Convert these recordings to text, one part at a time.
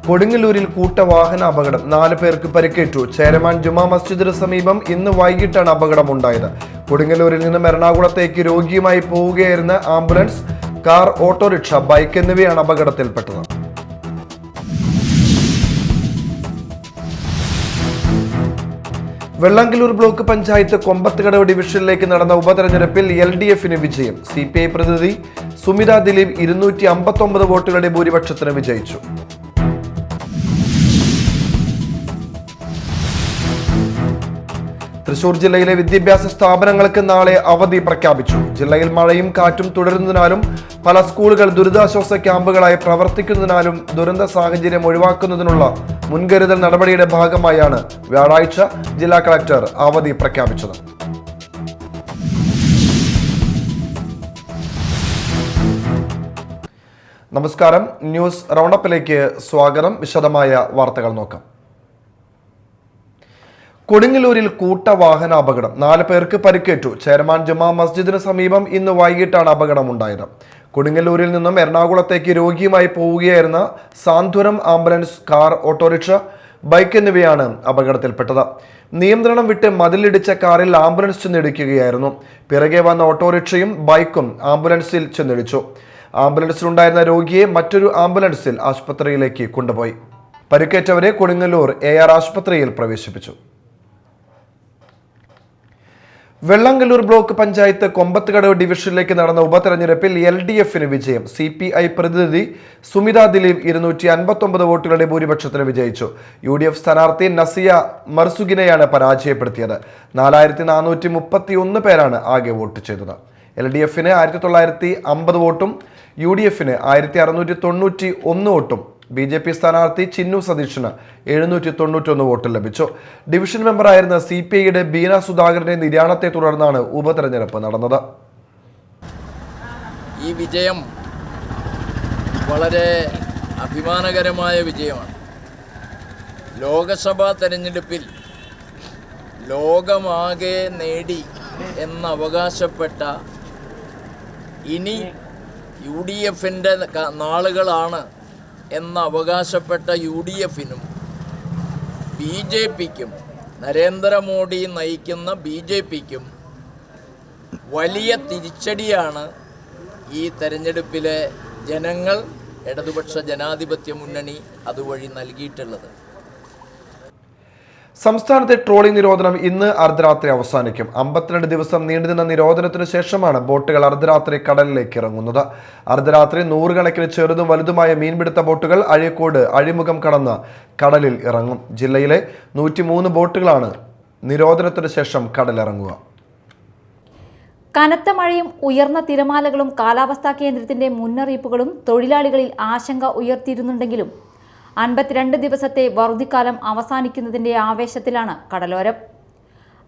കൊടുങ്ങല്ലൂരിൽ കൂട്ടവാഹന അപകടം 4 പേർക്ക് പരിക്കേറ്റു. ചേരമാൻ ജുമാ മസ്ജിദിന് സമീപം ഇന്ന് വൈകിട്ടാണ് അപകടമുണ്ടായത്. കൊടുങ്ങല്ലൂരിൽ നിന്നും എറണാകുളത്തേക്ക് രോഗിയുമായി പോവുകയായിരുന്ന ആംബുലൻസ്, കാർ, ഓട്ടോറിക്ഷ, ബൈക്ക് എന്നിവയാണ് അപകടത്തിൽപ്പെട്ടത്. വെള്ളാങ്കല്ലൂർ ബ്ലോക്ക് പഞ്ചായത്ത് കൊമ്പത്തുകടവ് ഡിവിഷനിലേക്ക് നടന്ന ഉപതെരഞ്ഞെടുപ്പിൽ LDF-ന് വിജയം. CPI പ്രതിനിധി സുമിത ദിലീപ് 259 വോട്ടുകളുടെ ഭൂരിപക്ഷത്തിന് വിജയിച്ചു. തൃശൂർ ജില്ലയിലെ വിദ്യാഭ്യാസ സ്ഥാപനങ്ങൾക്ക് നാളെ അവധി പ്രഖ്യാപിച്ചു. ജില്ലയിൽ മഴയും കാറ്റും തുടരുന്നതിനാലും പല സ്കൂളുകൾ ദുരിതാശ്വാസ ക്യാമ്പുകളായി പ്രവർത്തിക്കുന്നതിനാലും ദുരന്ത സാഹചര്യം ഒഴിവാക്കുന്നതിനുള്ള മുൻകരുതൽ നടപടിയുടെ ഭാഗമായാണ് വ്യാഴാഴ്ച ജില്ലാ കളക്ടർ അവധി പ്രഖ്യാപിച്ചത്. നമസ്കാരം, ന്യൂസ് റൗണ്ടപ്പിലേക്ക് സ്വാഗതം. വിശദമായ വാർത്തകൾ നോക്കാം. കൊടുങ്ങല്ലൂരിൽ കൂട്ടവാഹന അപകടം, 4 പേർക്ക് പരിക്കേറ്റു. ചേരമാൻ ജുമാ മസ്ജിദിന് സമീപം ഇന്ന് വൈകിട്ടാണ് അപകടമുണ്ടായത്. കൊടുങ്ങല്ലൂരിൽ നിന്നും എറണാകുളത്തേക്ക് രോഗിയുമായി പോവുകയായിരുന്ന സാന്ത്വനം ആംബുലൻസ്, കാർ, ഓട്ടോറിക്ഷ, ബൈക്ക് എന്നിവയാണ് അപകടത്തിൽപ്പെട്ടത്. നിയന്ത്രണം വിട്ട് മതിലിടിച്ച കാറിൽ ആംബുലൻസ് ചെന്നിടിക്കുകയായിരുന്നു. പിറകെ വന്ന ഓട്ടോറിക്ഷയും ബൈക്കും ആംബുലൻസിൽ ചെന്നിടിച്ചു. ആംബുലൻസിലുണ്ടായിരുന്ന രോഗിയെ മറ്റൊരു ആംബുലൻസിൽ ആശുപത്രിയിലേക്ക് കൊണ്ടുപോയി. പരിക്കേറ്റവരെ കൊടുങ്ങല്ലൂർ AR ആശുപത്രിയിൽ പ്രവേശിപ്പിച്ചു. വെള്ളാങ്കല്ലൂർ ബ്ലോക്ക് പഞ്ചായത്ത് കൊമ്പത്തുകടവ് ഡിവിഷനിലേക്ക് നടന്ന ഉപതെരഞ്ഞെടുപ്പിൽ LDF-ന് വിജയം. CPI പ്രതിനിധി സുമിത ദിലീപ് 259 വോട്ടുകളുടെ ഭൂരിപക്ഷത്തിന് വിജയിച്ചു. UDF സ്ഥാനാർത്ഥി നസിയ മർസുഗിനെയാണ് പരാജയപ്പെടുത്തിയത്. 4431 പേരാണ് ആകെ വോട്ട് ചെയ്തത്. LDF-ന് 1950 വോട്ടും UDF-ന് 1691 വോട്ടും BJP സ്ഥാനാർത്ഥി ചിന്നു സതീഷിന് 791 വോട്ട് ലഭിച്ചു. ഡിവിഷൻ മെമ്പറായിരുന്ന CPIയുടെ ബീന സുധാകരന്റെ നിര്യാണത്തെ തുടർന്നാണ് ഉപതെരഞ്ഞെടുപ്പ് നടന്നത്. ഈ വിജയം വളരെ അഭിമാനകരമായ വിജയമാണ്. ലോകസഭാ തെരഞ്ഞെടുപ്പിൽ ലോകമാകെ നേടി എന്നവകാശപ്പെട്ട, ഇനി UDF-ന്റെ നാളുകളാണ് എന്ന് അവകാശപ്പെട്ട UDF-നും BJP-ക്കും, നരേന്ദ്രമോദി നയിക്കുന്ന BJP-ക്കും വലിയ തിരിച്ചടിയാണ് ഈ തെരഞ്ഞെടുപ്പിലെ ജനങ്ങൾ, ഇടതുപക്ഷ ജനാധിപത്യ മുന്നണി അതുവഴി നൽകിയിട്ടുള്ളത്. സംസ്ഥാനത്തെ ട്രോളിംഗ് നിരോധനം ഇന്ന് അർദ്ധരാത്രി അവസാനിക്കും. 52 ദിവസം നീണ്ടുനിന്ന നിരോധനത്തിനു ശേഷമാണ് ബോട്ടുകൾ അർദ്ധരാത്രി കടലിലേക്ക് ഇറങ്ങുന്നത്. അർദ്ധരാത്രി 100 കണക്കിന് ചെറുതും വലുതുമായ മീൻപിടുത്ത ബോട്ടുകൾ അഴീക്കോട് അഴിമുഖം കടന്ന് കടലിൽ ഇറങ്ങും. ജില്ലയിലെ 103 ബോട്ടുകളാണ് നിരോധനത്തിനു ശേഷം കടലിറങ്ങുക. കനത്ത മഴയും ഉയർന്ന തിരമാലകളും കാലാവസ്ഥാ കേന്ദ്രത്തിന്റെ മുന്നറിയിപ്പുകളും തൊഴിലാളികളിൽ ആശങ്ക ഉയർത്തിയിരുന്നുണ്ടെങ്കിലും 52 ദിവസത്തെ വറുതിക്കാലം അവസാനിക്കുന്നതിൻ്റെ ആവേശത്തിലാണ് കടലോരം.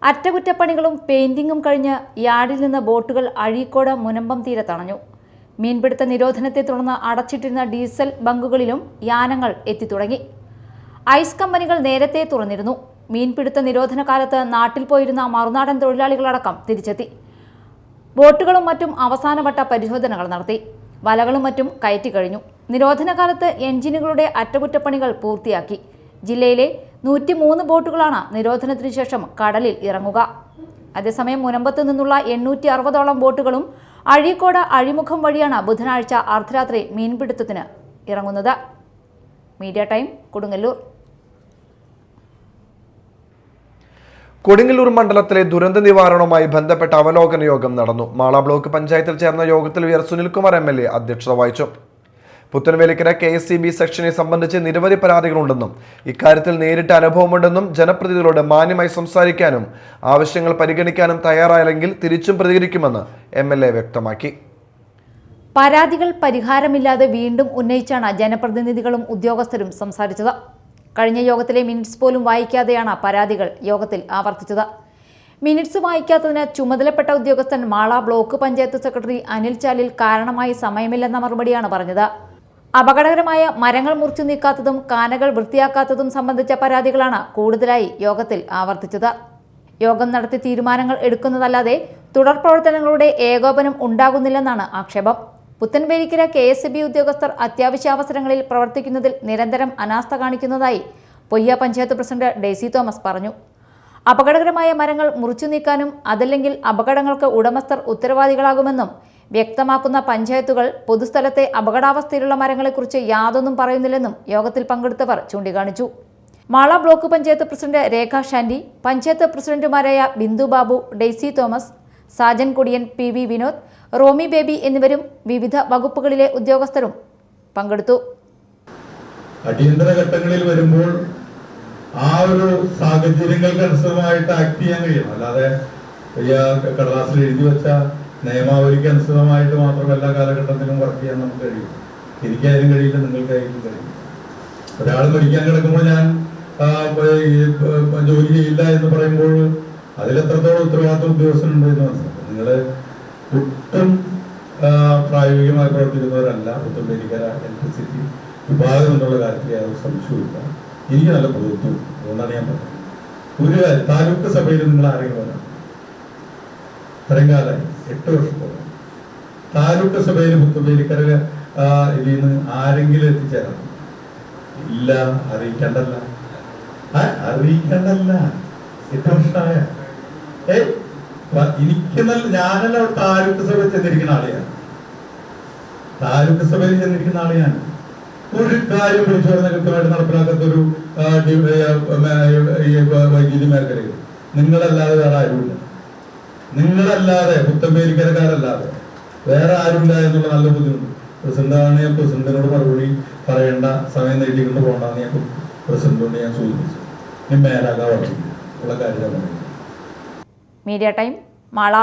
അറ്റകുറ്റപ്പണികളും പെയിന്റിങ്ങും കഴിഞ്ഞ് യാർഡിൽ നിന്ന് ബോട്ടുകൾ അഴീക്കോട് മുനമ്പം തീരത്തണഞ്ഞു. മീൻപിടുത്ത നിരോധനത്തെ തുടർന്ന് അടച്ചിട്ടിരുന്ന ഡീസൽ ബങ്കുകളിലും യാനങ്ങൾ എത്തിത്തുടങ്ങി. ഐസ് കമ്പനികൾ നേരത്തെ തുറന്നിരുന്നു. മീൻപിടുത്ത നിരോധന കാലത്ത് നാട്ടിൽ പോയിരുന്ന മറുനാടൻ തൊഴിലാളികളടക്കം തിരിച്ചെത്തി. ബോട്ടുകളും മറ്റും അവസാനവട്ട പരിശോധനകൾ നടത്തി. വലകളും മറ്റും കയറ്റി കഴിഞ്ഞു. നിരോധന കാലത്ത് എഞ്ചിനുകളുടെ അറ്റകുറ്റപ്പണികൾ പൂർത്തിയാക്കി. ജില്ലയിലെ 103 ബോട്ടുകളാണ് നിരോധനത്തിനു ശേഷം കടലിൽ ഇറങ്ങുക. അതേസമയം മുനമ്പത്ത് നിന്നുള്ള 860ഓളം ബോട്ടുകളും അഴീക്കോട് അഴിമുഖം വഴിയാണ് ബുധനാഴ്ച അർദ്ധരാത്രി മീൻപിടുത്തത്തിന് ഇറങ്ങുന്നത്. Media time, Kodungallur. കൊടുങ്ങല്ലൂർ മണ്ഡലത്തിലെ ദുരന്ത നിവാരണവുമായി ബന്ധപ്പെട്ട അവലോകന യോഗം നടന്നു. മാള ബ്ലോക്ക് പഞ്ചായത്തിൽ ചേർന്ന യോഗത്തിൽ VR സുനിൽകുമാർ MLA അധ്യക്ഷത വഹിച്ചു. പുത്തൻവേലിക്കര KSCB സെക്ഷനെ സംബന്ധിച്ച് നിരവധി പരാതികളുണ്ടെന്നും ഇക്കാര്യത്തിൽ നേരിട്ട് അനുഭവമുണ്ടെന്നും ജനപ്രതിനിധികളോട് മാന്യമായി സംസാരിക്കാനും ആവശ്യങ്ങൾ പരിഗണിക്കാനും തയ്യാറായില്ലെങ്കിൽ തിരിച്ചും പ്രതികരിക്കുമെന്ന് MLA വ്യക്തമാക്കി. പരാതികൾ പരിഹാരമില്ലാതെ വീണ്ടും ഉന്നയിച്ചാണ് ജനപ്രതിനിധികളും ഉദ്യോഗസ്ഥരും സംസാരിച്ചത്. കഴിഞ്ഞ യോഗത്തിലെ മിനിറ്റ്സ് പോലും വായിക്കാതെയാണ് പരാതികൾ യോഗത്തിൽ ആവർത്തിച്ചത്. മിനിറ്റ്സ് വായിക്കാത്തതിന് ചുമതലപ്പെട്ട ഉദ്യോഗസ്ഥൻ മാള ബ്ലോക്ക് പഞ്ചായത്ത് സെക്രട്ടറി അനിൽ ചാലിൽ കാരണമായി സമയമില്ലെന്ന മറുപടിയാണ് പറഞ്ഞത്. അപകടകരമായ മരങ്ങൾ മുറിച്ചു നീക്കാത്തതും കാനകൾ വൃത്തിയാക്കാത്തതും സംബന്ധിച്ച പരാതികളാണ് കൂടുതലായി യോഗത്തിൽ ആവർത്തിച്ചത്. യോഗം നടത്തി തീരുമാനങ്ങൾ എടുക്കുന്നതല്ലാതെ തുടർ പ്രവർത്തനങ്ങളുടെ ഏകോപനം ഉണ്ടാകുന്നില്ലെന്നാണ് ആക്ഷേപം. പുത്തൻവേലിക്കര KSB ഉദ്യോഗസ്ഥർ അത്യാവശ്യാവസരങ്ങളിൽ പ്രവർത്തിക്കുന്നതിൽ നിരന്തരം അനാസ്ഥ കാണിക്കുന്നതായി Poyya panchayat president Daisy Thomas പറഞ്ഞു. അപകടകരമായ മരങ്ങൾ മുറിച്ചു നീക്കാനും അതല്ലെങ്കിൽ അപകടങ്ങൾക്ക് ഉടമസ്ഥർ ഉത്തരവാദികളാകുമെന്നും വ്യക്തമാക്കുന്ന പഞ്ചായത്തുകൾ പൊതുസ്ഥലത്തെ അപകടാവസ്ഥയിലുള്ള മരങ്ങളെക്കുറിച്ച് യാതൊന്നും പറയുന്നില്ലെന്നും യോഗത്തിൽ പങ്കെടുത്തവർ ചൂണ്ടിക്കാണിച്ചു. മാള ബ്ലോക്ക് പഞ്ചായത്ത് പ്രസിഡന്റ് രേഖ ഷാൻഡി, പഞ്ചായത്ത് പ്രസിഡന്റുമാരായ Bindu Babu, Daisy Thomas, Sajan Kodiyan, PV Vinod, Romy Baby എന്നിവരും വിവിധ വകുപ്പുകളിലെ ഉദ്യോഗസ്ഥരും പങ്കെടുത്തു. അടിയന്തര ഘട്ടങ്ങളിൽ വരുമ്പോൾ ആ ഒരു സാഹചര്യങ്ങൾക്ക് അനുസൃതമായിട്ട് ആക്ട് ചെയ്യാൻ കഴിയും. അല്ലാതെ കടലാസിൽ എഴുതി വെച്ച നിയമാവലിക്ക് അനുസൃതമായിട്ട് മാത്രം എല്ലാ കാലഘട്ടത്തിലും വർക്ക് ചെയ്യാൻ നമുക്ക് കഴിയും. എനിക്കായാലും കഴിയില്ല, നിങ്ങൾക്കായാലും കഴിയും. ഒരാൾ മരിക്കാൻ കിടക്കുമ്പോൾ ഞാൻ ജോലി ചെയ്യില്ല എന്ന് പറയുമ്പോൾ അതിലെത്രത്തോളം ഉത്തരവാദിത്വ ഉദ്യോഗസ്ഥനുണ്ട് എന്ന് മനസ്സിലാക്കും. നിങ്ങൾ ഒട്ടും പ്രായോഗികമായി പ്രവർത്തിക്കുന്നവരല്ല. പുത്തൻവേലിക്കര ഇലക്ട്രിസിറ്റി വിഭാഗം എന്നുള്ള കാര്യത്തിൽ യാതൊരു സംശയമില്ല. എനിക്ക് നല്ല ബോധ്യം. അതുകൊണ്ടാണ് ഞാൻ പറഞ്ഞത്. ഒരു കാര്യം, താലൂക്ക് സഭയിൽ നിങ്ങൾ ആരെങ്കിലും വരാം, ഇത്രയും കാലമായി 8 വർഷത്തോളം താലൂക്ക് സഭയിൽ പുത്തൻവേലിക്കര ഇതിൽ നിന്ന് ആരെങ്കിലും എത്തിച്ചേരാം? ഇല്ല. അറിയിക്കണ്ടല്ല. 8 വർഷമായ എനിക്ക് ഞാനല്ല താലൂക്ക് സഭയിൽ ചെന്നിരിക്കുന്ന ആളെയാണ്. താലൂക്ക് സഭയിൽ ചെന്നിരിക്കുന്ന ആളെയാണ്. ഒരു കാര്യം വിളിച്ചു പറഞ്ഞ കൃത്യമായിട്ട് നടപ്പിലാക്കാത്ത ഒരു വൈദ്യുതി മേഖലയിൽ നിങ്ങളല്ലാതെ വേറെ ആരുമില്ല. നിങ്ങളല്ലാതെ, പുത്തൻവേലിക്കരക്കാരല്ലാതെ വേറെ ആരുമില്ല എന്നുള്ള നല്ല ബുദ്ധിമുട്ട്. പ്രസിഡന്റാണ് ഞാൻ പ്രസിഡന്റിനോട് മറുപടി പറയേണ്ട സമയം നേടിക്കൊണ്ട് പോകണ്ടെന്ന് ഞാൻ പ്രസിഡന്റിനോട് ഞാൻ സൂചിപ്പിച്ചു. ഇനി മേലാകാൻ ഉള്ള കാര്യം പറയുന്നത്. Media time Mala.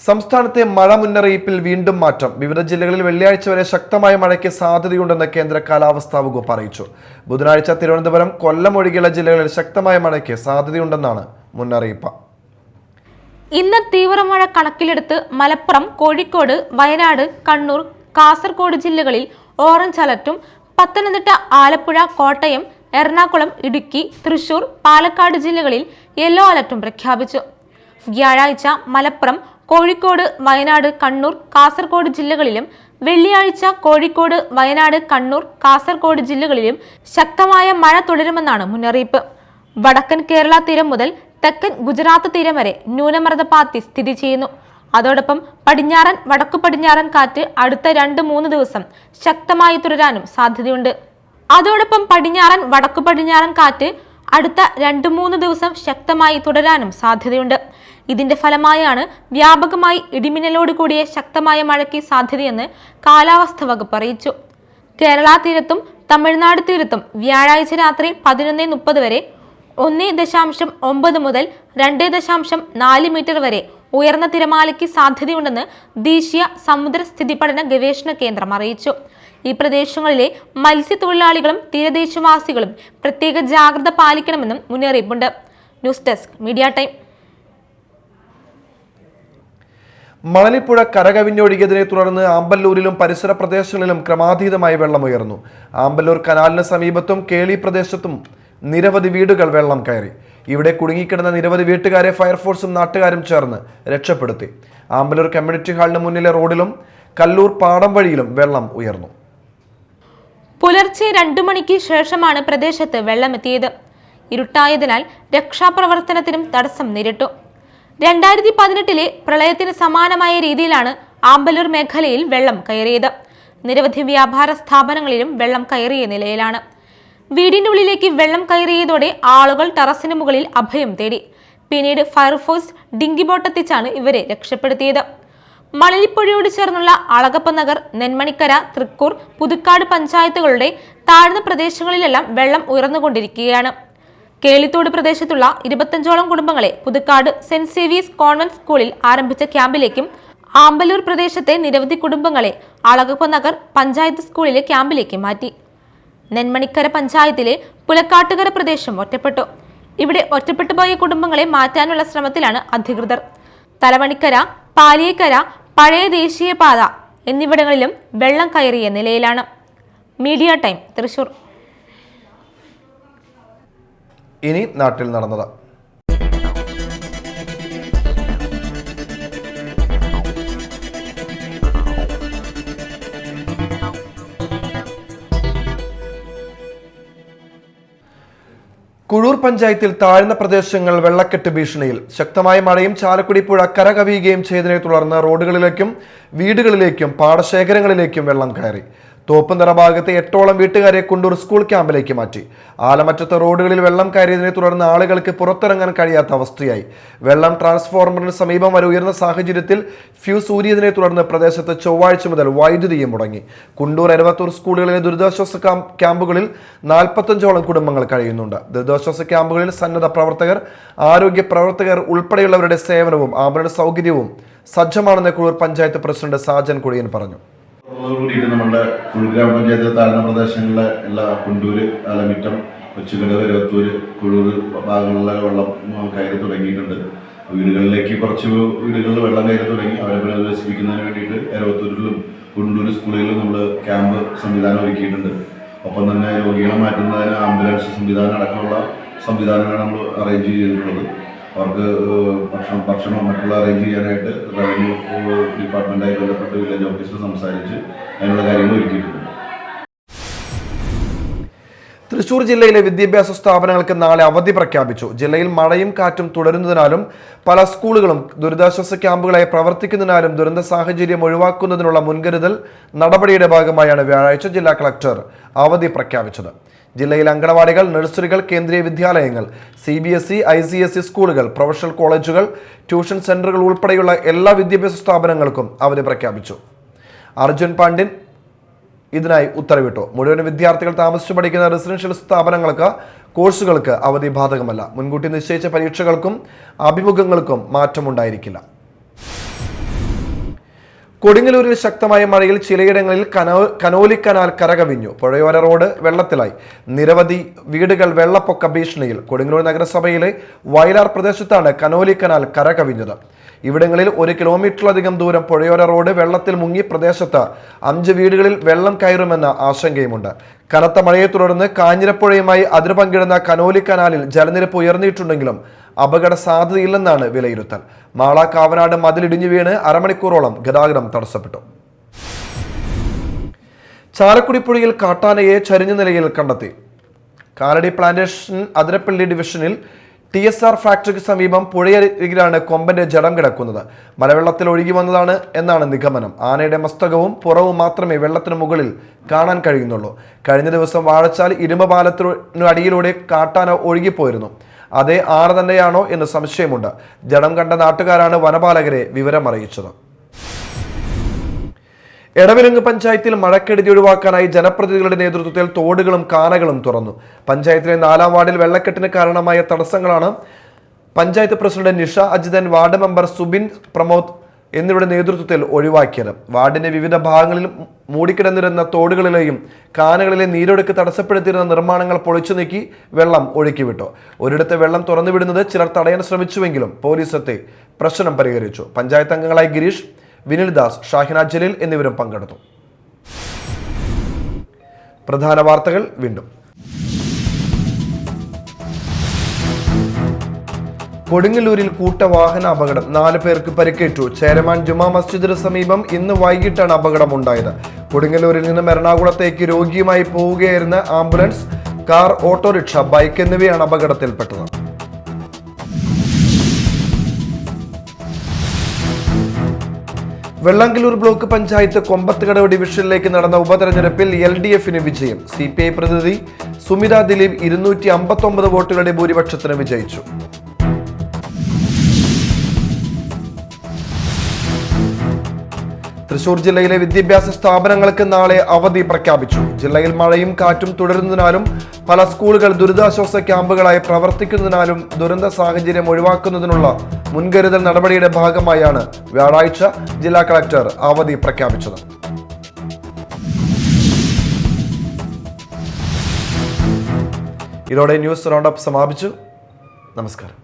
സംസ്ഥാനത്തെ മഴ മുന്നറിയിപ്പിൽ വീണ്ടും മാറ്റം. വിവിധ ജില്ലകളിൽ വെള്ളിയാഴ്ച വരെ ശക്തമായ മഴയ്ക്ക് സാധ്യതയുണ്ടെന്ന് കേന്ദ്ര കാലാവസ്ഥാ വകുപ്പ് അറിയിച്ചു. ബുധനാഴ്ച തിരുവനന്തപുരം, കൊല്ലം ഒഴികെയുള്ള ജില്ലകളിൽ ശക്തമായ മഴയ്ക്ക് സാധ്യതയുണ്ടെന്നാണ് മുന്നറിയിപ്പ്. ഇന്ന് തീവ്രമഴ കണക്കിലെടുത്ത് മലപ്പുറം, കോഴിക്കോട്, വയനാട്, കണ്ണൂർ, കാസർഗോഡ് ജില്ലകളിൽ ഓറഞ്ച് അലർട്ടും പത്തനംതിട്ട, ആലപ്പുഴ, കോട്ടയം, എറണാകുളം, ഇടുക്കി, തൃശൂർ, പാലക്കാട് ജില്ലകളിൽ യെല്ലോ അലർട്ടും പ്രഖ്യാപിച്ചു. വ്യാഴാഴ്ച മലപ്പുറം, കോഴിക്കോട്, വയനാട്, കണ്ണൂർ, കാസർഗോഡ് ജില്ലകളിലും വെള്ളിയാഴ്ച കോഴിക്കോട്, വയനാട്, കണ്ണൂർ, കാസർഗോഡ് ജില്ലകളിലും ശക്തമായ മഴ തുടരുമെന്നാണ് മുന്നറിയിപ്പ്. വടക്കൻ കേരള തീരം മുതൽ തെക്കൻ ഗുജറാത്ത് തീരം വരെ ന്യൂനമർദ്ദപാത്തി സ്ഥിതി ചെയ്യുന്നു. അതോടൊപ്പം പടിഞ്ഞാറൻ, വടക്കു പടിഞ്ഞാറൻ കാറ്റ് അടുത്ത 2-3 ദിവസം ശക്തമായി തുടരാനും സാധ്യതയുണ്ട്. അതോടൊപ്പം പടിഞ്ഞാറൻ, വടക്കു പടിഞ്ഞാറൻ കാറ്റ് അടുത്ത 2-3 ദിവസം ശക്തമായി തുടരാനും സാധ്യതയുണ്ട്. ഇതിന്റെ ഫലമായാണ് വ്യാപകമായി ഇടിമിന്നലോട് കൂടിയ ശക്തമായ മഴയ്ക്ക് സാധ്യതയെന്ന് കാലാവസ്ഥാ വകുപ്പ് അറിയിച്ചു. കേരള തീരത്തും തമിഴ്നാട് തീരത്തും വ്യാഴാഴ്ച രാത്രി 11:30 വരെ 1.9 മുതൽ 2.4 മീറ്റർ വരെ ഉയർന്ന തിരമാലയ്ക്ക് സാധ്യതയുണ്ടെന്ന് ദേശീയ സമുദ്ര സ്ഥിതി പഠന ഗവേഷണ കേന്ദ്രം അറിയിച്ചു. ഈ പ്രദേശങ്ങളിലെ മത്സ്യത്തൊഴിലാളികളും തീരദേശവാസികളും പ്രത്യേക ജാഗ്രത പാലിക്കണമെന്നും മുന്നറിയിപ്പുണ്ട്. News desk, media time. Manalippuzha കരകവിഞ്ഞൊഴുകിയതിനെ തുടർന്ന് ആമ്പല്ലൂരിലും പരിസര പ്രദേശങ്ങളിലും ക്രമാതീതമായി വെള്ളമുയർന്നു. ആമ്പല്ലൂർ കനാലിന് സമീപത്തും കേളി പ്രദേശത്തും നിരവധി വീടുകൾ വെള്ളം കയറി. ഇവിടെ കുടുങ്ങിക്കിടന്ന നിരവധി വീട്ടുകാരെ ഫയർഫോഴ്സും നാട്ടുകാരും ചേർന്ന് രക്ഷപ്പെടുത്തി. ആമ്പല്ലൂർ കമ്മ്യൂണിറ്റി ഹാളിന് മുന്നിലെ റോഡിലും കല്ലൂർ പാടം വഴിയിലും വെള്ളം ഉയർന്നു. പുലർച്ചെ 2 മണിക്ക് ശേഷമാണ് പ്രദേശത്ത് വെള്ളമെത്തിയത്. ഇരുട്ടായതിനാൽ രക്ഷാപ്രവർത്തനത്തിനും തടസ്സം നേരിട്ടു. 2018 പ്രളയത്തിന് സമാനമായ രീതിയിലാണ് ആമ്പല്ലൂർ മേഖലയിൽ വെള്ളം കയറിയത്. നിരവധി വ്യാപാര സ്ഥാപനങ്ങളിലും വെള്ളം കയറിയ നിലയിലാണ്. വീടിന്റെ ഉള്ളിലേക്ക് വെള്ളം കയറിയതോടെ ആളുകൾ ടെറസിന് മുകളിൽ അഭയം തേടി. പിന്നീട് ഫയർഫോഴ്സ് ഡിങ്കി ബോട്ടെത്തിച്ചാണ് ഇവരെ രക്ഷപ്പെടുത്തിയത്. മണലിപ്പുഴയോട് ചേർന്നുള്ള അളഗപ്പ നഗർ, നെന്മണിക്കര, തൃക്കൂർ, പുതുക്കാട് പഞ്ചായത്തുകളുടെ താഴ്ന്ന പ്രദേശങ്ങളിലെല്ലാം വെള്ളം ഉയർന്നുകൊണ്ടിരിക്കുകയാണ്. കേളിത്തോട് പ്രദേശത്തുള്ള 25ഓളം കുടുംബങ്ങളെ പുതുക്കാട് സെന്റ് സേവിയേഴ്സ് കോൺവെന്റ് സ്കൂളിൽ ആരംഭിച്ച ക്യാമ്പിലേക്കും ആമ്പല്ലൂർ പ്രദേശത്തെ നിരവധി കുടുംബങ്ങളെ അളഗപ്പ നഗർ പഞ്ചായത്ത് സ്കൂളിലെ ക്യാമ്പിലേക്കും മാറ്റി. നെന്മണിക്കര പഞ്ചായത്തിലെ പുലക്കാട്ടുകര പ്രദേശം ഒറ്റപ്പെട്ടു. ഇവിടെ ഒറ്റപ്പെട്ടുപോയ കുടുംബങ്ങളെ മാറ്റാനുള്ള ശ്രമത്തിലാണ് അധികൃതർ. തലവണിക്കര, പാലിയേക്കര, പഴയ ദേശീയപാത എന്നിവിടങ്ങളിലും വെള്ളം കയറിയ നിലയിലാണ്. Media time, Thrissur. ഇനി നാട്ടിൽ നടന്നത്. കുഴൂർ പഞ്ചായത്തിൽ താഴ്ന്ന പ്രദേശങ്ങൾ വെള്ളക്കെട്ട് ഭീഷണിയിൽ. ശക്തമായ മഴയും ചാലക്കുടി പുഴ കരകവിയുകയും ചെയ്തതിനെ തുടർന്ന് റോഡുകളിലേക്കും വീടുകളിലേക്കും പാടശേഖരങ്ങളിലേക്കും വെള്ളം കയറി. തോപ്പുംതറ ഭാഗത്തെ 8ഓളം വീട്ടുകാരെ കുണ്ടൂർ സ്കൂൾ ക്യാമ്പിലേക്ക് മാറ്റി. ആലമറ്റത്തെ റോഡുകളിൽ വെള്ളം കയറിയതിനെ തുടർന്ന് ആളുകൾക്ക് പുറത്തിറങ്ങാൻ കഴിയാത്ത അവസ്ഥയായി. വെള്ളം ട്രാൻസ്ഫോർമറിന് സമീപം വരെ ഉയർന്ന സാഹചര്യത്തിൽ ഫ്യൂസ് ഊരിയതിനെ തുടർന്ന് പ്രദേശത്ത് ചൊവ്വാഴ്ച മുതൽ വൈദ്യുതിയും മുടങ്ങി. കുണ്ടൂർ എരവത്തൂർ സ്കൂളുകളിലെ ദുരിതാശ്വാസ ക്യാമ്പുകളിൽ 45ഓളം കുടുംബങ്ങൾ കഴിയുന്നുണ്ട്. ദുരിതാശ്വാസ ക്യാമ്പുകളിൽ സന്നദ്ധ പ്രവർത്തകർ, ആരോഗ്യ പ്രവർത്തകർ ഉൾപ്പെടെയുള്ളവരുടെ സേവനവും ആംബുലൻസ് സൗകര്യവും സജ്ജമാണെന്ന് കുഴൂർ പഞ്ചായത്ത് പ്രസിഡന്റ് സാജൻ കുഴിയൻ പറഞ്ഞു. കൂടിയിട്ട് നമ്മുടെ കുഴൂർ ഗ്രാമപഞ്ചായത്തിലെ താഴ്ന്ന പ്രദേശങ്ങളിലെ എല്ലാ കുണ്ടൂര്, ആലമിറ്റം, കൊച്ചുകടവ്, എരവത്തൂര്, കുഴൂർ ഭാഗങ്ങളിലെ വെള്ളം കയറി തുടങ്ങിയിട്ടുണ്ട്. വീടുകളിലേക്ക് കുറച്ച് വീടുകളിൽ വെള്ളം കയറി തുടങ്ങി. അവരെ പുനരധിവസിപ്പിക്കുന്നതിന് വേണ്ടിയിട്ട് എരവത്തൂരിലും കുണ്ടൂർ സ്കൂളുകളിലും നമ്മൾ ക്യാമ്പ് സംവിധാനം ഒരുക്കിയിട്ടുണ്ട്. ഒപ്പം തന്നെ രോഗികളെ മാറ്റുന്നതിന് ആംബുലൻസ് സംവിധാനം അടക്കമുള്ള സംവിധാനങ്ങളാണ് നമ്മൾ അറേഞ്ച് ചെയ്തിട്ടുള്ളത്. അവർക്ക് ഭക്ഷണം മറ്റുള്ള അറേഞ്ച് ചെയ്യാനായിട്ട് റവന്യൂ ഡിപ്പാർട്ട്മെൻറ്റായി ബന്ധപ്പെട്ട് വില്ലേജ് ഓഫീസർ സംസാരിച്ച് അതിനുള്ള കാര്യങ്ങൾ ഒരുക്കിയിട്ടുണ്ട്. തൃശൂർ ജില്ലയിലെ വിദ്യാഭ്യാസ സ്ഥാപനങ്ങൾക്ക് നാളെ അവധി പ്രഖ്യാപിച്ചു. ജില്ലയിൽ മഴയും കാറ്റും തുടരുന്നതിനാലും പല സ്കൂളുകളും ദുരിതാശ്വാസ ക്യാമ്പുകളായി പ്രവർത്തിക്കുന്നതിനാലും ദുരന്ത സാഹചര്യം ഒഴിവാക്കുന്നതിനുള്ള മുൻകരുതൽ നടപടിയുടെ ഭാഗമായാണ് വ്യാഴാഴ്ച ജില്ലാ കളക്ടർ അവധി പ്രഖ്യാപിച്ചത്. ജില്ലയിൽ അങ്കണവാടികൾ, നഴ്സറികൾ, കേന്ദ്രീയ വിദ്യാലയങ്ങൾ, CBSE, ICSE സ്കൂളുകൾ, പ്രൊഫഷണൽ കോളേജുകൾ, ട്യൂഷൻ സെന്ററുകൾ ഉൾപ്പെടെയുള്ള എല്ലാ വിദ്യാഭ്യാസ സ്ഥാപനങ്ങൾക്കും അവധി പ്രഖ്യാപിച്ചു. അർജുൻ പാണ്ഡ്യൻ ഇതിനായി ഉത്തരവിട്ടു. മുഴുവൻ വിദ്യാർത്ഥികൾ താമസിച്ചു പഠിക്കുന്ന റെസിഡൻഷ്യൽ സ്ഥാപനങ്ങൾക്ക്, കോഴ്സുകൾക്ക് അവധി ബാധകമല്ല. മുൻകൂട്ടി നിശ്ചയിച്ച പരീക്ഷകൾക്കും അഭിമുഖങ്ങൾക്കും മാറ്റമുണ്ടായിരിക്കില്ല. കൊടുങ്ങല്ലൂരിൽ ശക്തമായ മഴയിൽ ചിലയിടങ്ങളിൽ കനോലി കനാൽ കരകവിഞ്ഞു. പുഴയോര റോഡ് വെള്ളത്തിലായി. നിരവധി വീടുകൾ വെള്ളപ്പൊക്ക ഭീഷണിയിൽ. കൊടുങ്ങല്ലൂർ നഗരസഭയിലെ വയലാർ പ്രദേശത്താണ് കനോലി കനാൽ കരകവിഞ്ഞത്. ഇവിടങ്ങളിൽ 1 കിലോമീറ്ററിലധികം ദൂരം പുഴയോര റോഡ് വെള്ളത്തിൽ മുങ്ങി. പ്രദേശത്ത് 5 വീടുകളിൽ വെള്ളം കയറുമെന്ന ആശങ്കയുമുണ്ട്. കനത്ത മഴയെ തുടർന്ന് കാഞ്ഞിരപ്പുഴയുമായി അതിർ പങ്കിടുന്ന കനോലി കനാലിൽ ജലനിരപ്പ് ഉയർന്നിട്ടുണ്ടെങ്കിലും അപകട സാധ്യതയില്ലെന്നാണ് വിലയിരുത്തൽ. മാള കാവനാട് മതിലിടിഞ്ഞു വീണ് അരമണിക്കൂറോളം ഗതാഗതം തടസ്സപ്പെട്ടു. ചാലക്കുടി പുഴയിൽ കാട്ടാനയെ ചരിഞ്ഞ നിലയിൽ കണ്ടെത്തി. കാലടി പ്ലാന്റേഷൻ അതിരപ്പള്ളി ഡിവിഷനിൽ TSR ഫാക്ടറിക്ക് സമീപം പുഴയരികിലാണ് കൊമ്പന്റെ ജഡം കിടക്കുന്നത്. മലവെള്ളത്തിൽ ഒഴുകി വന്നതാണ് എന്നാണ് നിഗമനം. ആനയുടെ മസ്തകവും പുറവും മാത്രമേ വെള്ളത്തിന് മുകളിൽ കാണാൻ കഴിയുന്നുള്ളൂ. കഴിഞ്ഞ ദിവസം വാഴച്ചാൽ ഇരുമ്പ് പാലത്തിനു അടിയിലൂടെ കാട്ടാന ഒഴുകിപ്പോയിരുന്നു. അതേ ആന തന്നെയാണോ എന്ന് സംശയമുണ്ട്. ജഡം കണ്ട നാട്ടുകാരാണ് വനപാലകരെ വിവരമറിയിച്ചത്. എടവിലങ്ങ് പഞ്ചായത്തിൽ മഴക്കെടുതി ഒഴിവാക്കാനായി ജനപ്രതിനിധികളുടെ നേതൃത്വത്തിൽ തോടുകളും കാനകളും തുറന്നു. പഞ്ചായത്തിലെ 4-ാം വാർഡിൽ വെള്ളക്കെട്ടിന് കാരണമായ തടസ്സങ്ങളാണ് panchayat president Nisha Ajithan, ward member Subin Pramod എന്നിവരുടെ നേതൃത്വത്തിൽ ഒഴിവാക്കിയത്. വാർഡിന്റെ വിവിധ ഭാഗങ്ങളിൽ മൂടിക്കിടന്നിരുന്ന തോടുകളിലെയും കാനകളിലെ നീരൊഴുക്ക് തടസ്സപ്പെടുത്തിയിരുന്ന നിർമ്മാണങ്ങൾ പൊളിച്ചു നീക്കി വെള്ളം ഒഴുക്കിവിട്ടു. ഒരിടത്ത് വെള്ളം തുറന്നുവിടുന്നത് ചിലർ തടയാൻ ശ്രമിച്ചുവെങ്കിലും പോലീസ് എത്തി പ്രശ്നം പരിഹരിച്ചു. പഞ്ചായത്ത് അംഗങ്ങളായ ഗിരീഷ്, വിനിൽ ദാസ്, ഷാഹിന ജലീൽ എന്നിവരും പങ്കെടുത്തു. പ്രധാന വാർത്തകൾ വീണ്ടും. കൊടുങ്ങല്ലൂരിൽ കൂട്ടവാഹന അപകടം, 4 പേർക്ക് പരിക്കേറ്റു. ചേരമാൻ ജുമാ മസ്ജിദിന് സമീപം ഇന്ന് വൈകിട്ടാണ് അപകടമുണ്ടായത്. കൊടുങ്ങല്ലൂരിൽ നിന്നും എറണാകുളത്തേക്ക് രോഗിയുമായി പോവുകയായിരുന്ന ആംബുലൻസ്, കാർ, ഓട്ടോറിക്ഷ, ബൈക്ക് എന്നിവയാണ് അപകടത്തിൽപ്പെട്ടത്. വെള്ളാങ്കല്ലൂർ ബ്ലോക്ക് പഞ്ചായത്ത് കൊമ്പത്തുകടവ് ഡിവിഷനിലേക്ക് നടന്ന ഉപതെരഞ്ഞെടുപ്പിൽ LDFന് വിജയം. CPI പ്രതിനിധി സുമിത ദിലീപ് 259 വോട്ടുകളുടെ ഭൂരിപക്ഷത്തിന് വിജയിച്ചു. തൃശൂർ ജില്ലയിലെ വിദ്യാഭ്യാസ സ്ഥാപനങ്ങൾക്ക് നാളെ അവധി പ്രഖ്യാപിച്ചു. ജില്ലയിൽ മഴയും കാറ്റും തുടരുന്നതിനാലും പല സ്കൂളുകൾ ദുരിതാശ്വാസ ക്യാമ്പുകളായി പ്രവർത്തിക്കുന്നതിനാലും ദുരന്ത സാഹചര്യം ഒഴിവാക്കുന്നതിനുള്ള മുൻകരുതൽ നടപടിയുടെ ഭാഗമായാണ് വ്യാഴാഴ്ച ജില്ലാ കളക്ടർ അവധി പ്രഖ്യാപിച്ചത്. ഇതോടെ ന്യൂസ് റൗണ്ടപ്പ് സമാപിച്ചു. നമസ്കാരം.